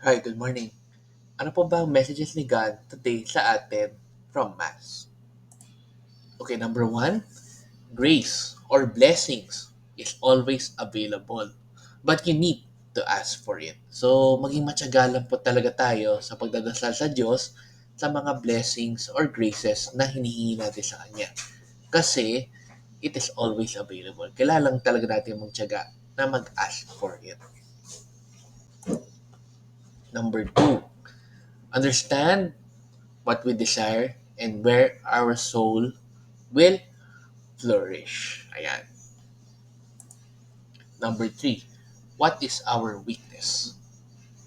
Hi, good morning. Ano po ba ang messages ni God today sa atin from Mass? Okay, number one, grace or blessings is always available. But you need to ask for it. So, maging matyaga lang po talaga tayo sa pagdadasal sa Diyos sa mga blessings or graces na hinihingi natin sa Kanya. Kasi, it is always available. Kailangan lang talaga natin magtyaga na mag-ask for it. Number two, understand what we desire and where our soul will flourish. Ayan. Number three, what is our weakness?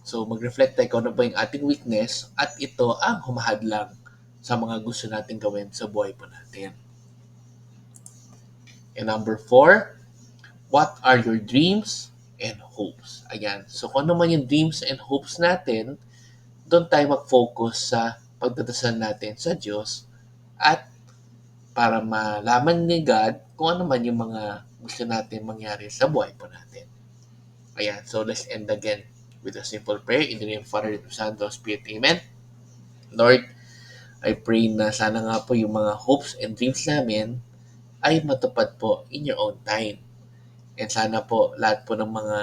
So, mag-reflect tayo kung ano ba yung ating weakness at ito ang humahadlang sa mga gusto natin gawin sa buhay po natin. And number four, what are your dreams and hopes? Ayan. So, kung ano man yung dreams and hopes natin, doon tayo mag-focus sa pagdadasal natin sa Diyos at para malaman ni God kung ano man yung mga gusto natin mangyari sa buhay po natin. Ayan, so let's end again with a simple prayer in the name of Father, Son, and Spirit. Amen. Lord, I pray na sana nga po yung mga hopes and dreams namin ay matupad po in your own time. And sana po lahat po ng mga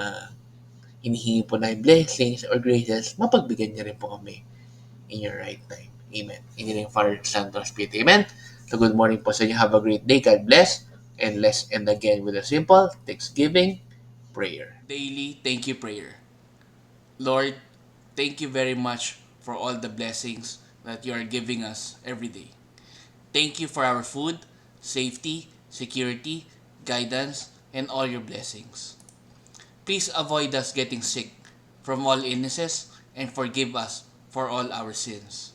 hinihingi po na blessings or graces, mapagbigyan niyo rin po kami in your right time. Amen. In the name of Father, Son, and Spirit. Amen. So good morning po sa inyo. Have a great day. God bless. And let's end again with a simple Thanksgiving prayer. Daily thank you prayer. Lord, thank you very much for all the blessings that you are giving us every day. Thank you for our food, safety, security, guidance, and all your blessings. Please avoid us getting sick from all illnesses and forgive us for all our sins.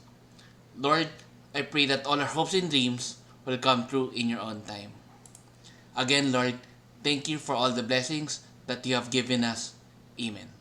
Lord, I pray that all our hopes and dreams will come true in your own time. Again, Lord, thank you for all the blessings that you have given us. Amen.